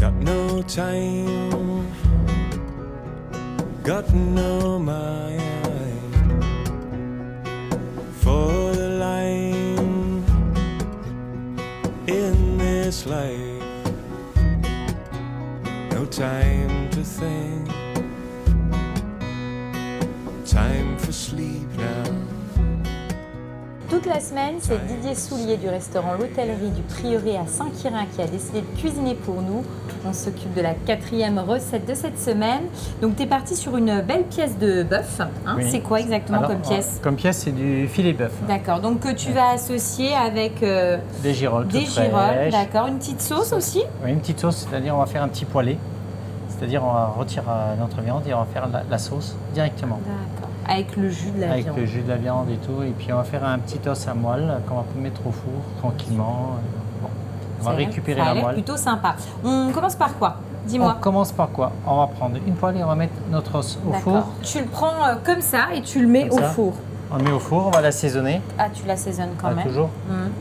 Got no time, got no mind for the line in this life. No time to think, time for sleep now. Toute la semaine, c'est Didier Soulier du restaurant L'Hôtellerie du Prieuré à Saint-Quirin qui a décidé de cuisiner pour nous. On s'occupe de la 4e recette de cette semaine. Donc, tu es parti sur une belle pièce de bœuf. Hein. Oui. C'est quoi exactement comme pièce? Comme pièce, c'est du filet bœuf. D'accord. Donc, que tu vas associer avec des girolles. Des girolles, d'accord. Une petite sauce aussi? Oui, une petite sauce, c'est-à-dire on va faire un petit poêlé. C'est-à-dire on va retirer notre viande et on va faire la sauce directement. D'accord. Avec le jus de la viande. Avec le jus de la viande et tout. Et puis on va faire un petit os à moelle qu'on va mettre au four tranquillement. Bon. On va récupérer la moelle. Ça a l'air plutôt sympa. On commence par quoi? Dis-moi. On commence par quoi? On va prendre une poêle et on va mettre notre os au four. Tu le prends comme ça et tu le mets au four. On le met au four, on va l'assaisonner. Ah, tu l'assaisonnes quand même. Toujours.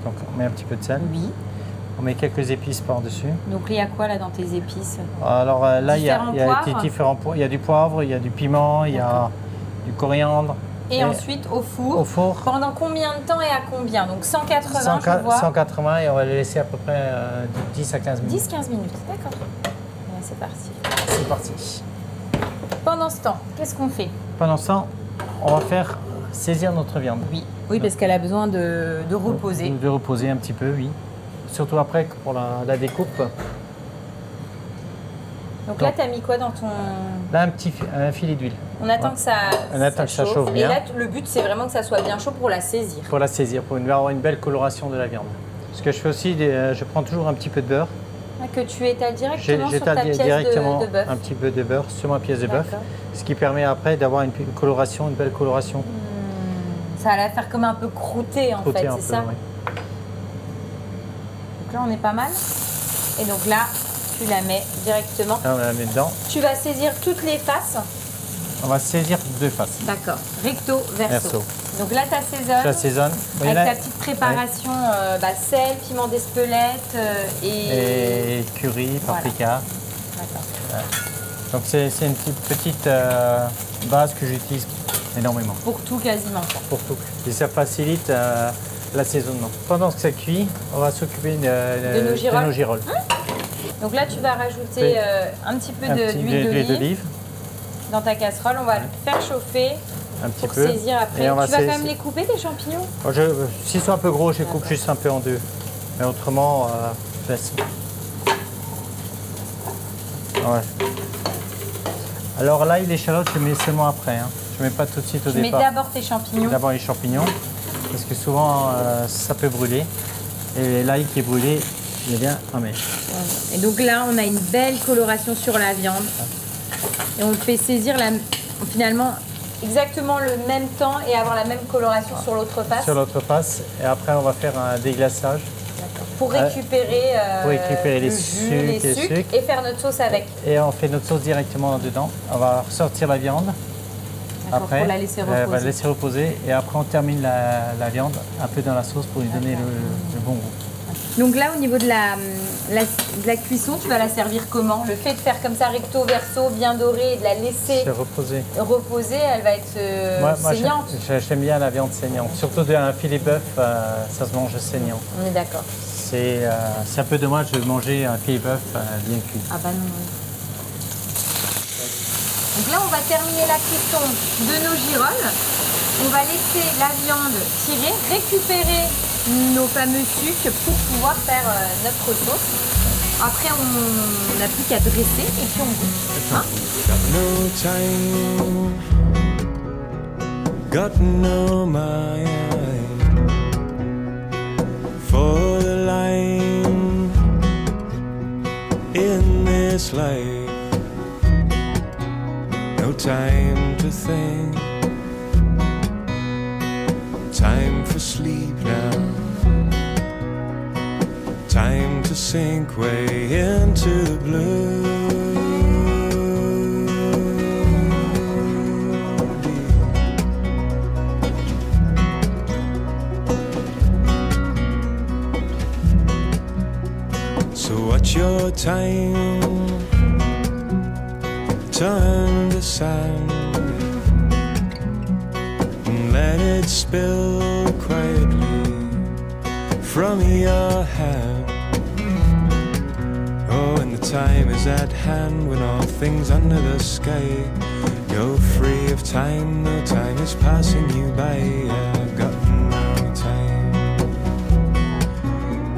Donc on met un petit peu de sel. Oui. On met quelques épices par-dessus. Donc il y a quoi là dans tes épices? Alors là, il y a différents poivres. Il y a du poivre, il y a du piment, il y a du coriandre. Et ensuite au four. Au four. Pendant combien de temps et à combien? Donc 180, je vois. 180 et on va le laisser à peu près 10 à 15 minutes. 10-15 minutes, d'accord. C'est parti. C'est parti. Pendant ce temps, qu'est-ce qu'on fait? Pendant ce temps, on va faire saisir notre viande. Oui, parce qu'elle a besoin de reposer. De reposer un petit peu, oui. Surtout après pour la découpe. Donc là, tu as mis quoi dans ton... Là, un filet d'huile. On attend que ça chauffe bien. Et là, le but, c'est vraiment que ça soit bien chaud pour la saisir. Pour la saisir, pour avoir une belle coloration de la viande. Ce que je fais aussi, je prends toujours un petit peu de beurre. Que tu étales directement sur ta pièce de bœuf. Un petit peu de beurre sur ma pièce de bœuf. Ce qui permet après d'avoir une coloration, une belle coloration. Ça va la faire comme un peu croûter en fait, c'est ça? Oui. Donc là, on est pas mal. Et donc là, tu la mets directement. Là, on la met dedans. Tu vas saisir toutes les faces? On va saisir 2 faces. D'accord. Recto, verso. Donc là, tu assaisonnes. J'assaisonne. Avec ta petite préparation, sel, piment d'Espelette et curry, paprika. Voilà. D'accord. Donc c'est une petite base que j'utilise énormément. Pour tout quasiment. Pour tout. Et ça facilite l'assaisonnement. Pendant que ça cuit, on va s'occuper de nos girolles. Donc là, tu vas rajouter un petit peu d'huile d'olive dans ta casserole. On va le faire chauffer un petit pour peu. Saisir après. Tu vas quand même les couper, tes champignons? S'ils sont un peu gros, je les coupe juste un peu en deux. Mais autrement, je laisse. Ouais. Alors là, l'échalote, je mets seulement après. Hein. Je ne mets pas tout de suite au départ. Tu mets d'abord tes champignons? D'abord les champignons, parce que souvent, ça peut brûler. Et l'ail qui est brûlé, il est bien ramé. Et donc là, on a une belle coloration sur la viande. Et on le fait saisir finalement exactement le même temps et avoir la même coloration sur l'autre face. Sur l'autre face. Et après, on va faire un déglaçage. Pour récupérer, les sucres et faire notre sauce avec. Et on fait notre sauce directement dedans. On va ressortir la viande. Après, pour la laisser reposer. On va laisser reposer. Et après, on termine la viande un peu dans la sauce pour lui donner le bon goût. Donc là, au niveau de la cuisson, tu vas la servir comment? Le fait de faire comme ça recto verso, bien doré, et de la laisser reposer, elle va être saignante. Moi, j'aime bien la viande saignante. Surtout d'un filet bœuf, ça se mange saignant. On est d'accord. C'est un peu dommage de manger un filet bœuf bien cuit. Ah bah non. Oui. Donc là, on va terminer la cuisson de nos girolles. On va laisser la viande tirer, récupérer nos fameux sucres pour pouvoir faire notre sauce. Après, on n'a plus qu'à dresser et puis on goûte. Hein? Got no mind for the line in this life. No time to think, time for sleep now. Time to sink way into the blue. So what's your time? turn the sand and let it spill quietly from your hand. Oh, and the time is at hand when all things under the sky go free of time. No time is passing you by. I've got no time,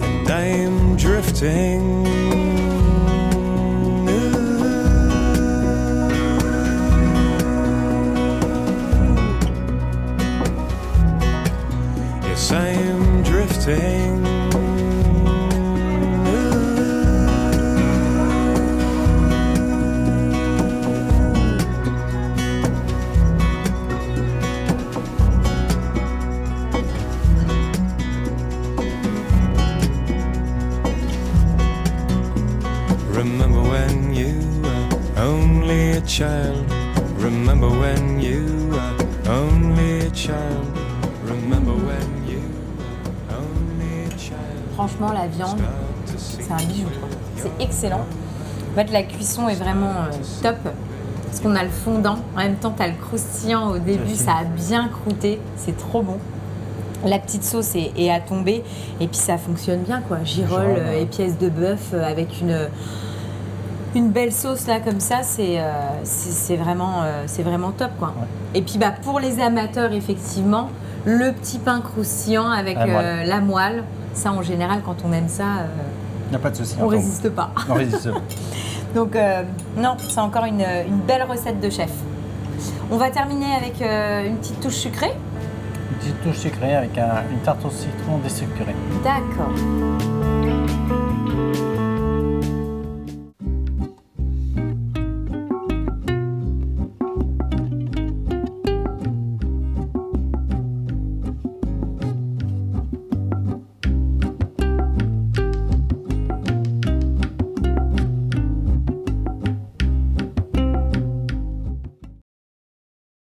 and I'm drifting. Yes, I'm drifting. Remember when you were only a child. Remember when you were only a child. Remember when you were only a child. Franchement, la viande, c'est un bijou, quoi. C'est excellent. En fait, la cuisson est vraiment top. Parce qu'on a le fondant. En même temps, tu as le croustillant au début. Ça a bien croûté. C'est trop bon. La petite sauce est à tomber. Et puis, ça fonctionne bien, quoi. Girolles et pièces de bœuf avec une belle sauce là comme ça, c'est vraiment top, quoi. Ouais. Et puis bah, pour les amateurs, effectivement, le petit pain croustillant avec la moelle, ça en général quand on aime ça, y a pas de souci, on résiste pas. On résiste pas. Donc non, c'est encore une belle recette de chef. On va terminer avec une petite touche sucrée. Une petite touche sucrée avec une tarte au citron désucrée. D'accord.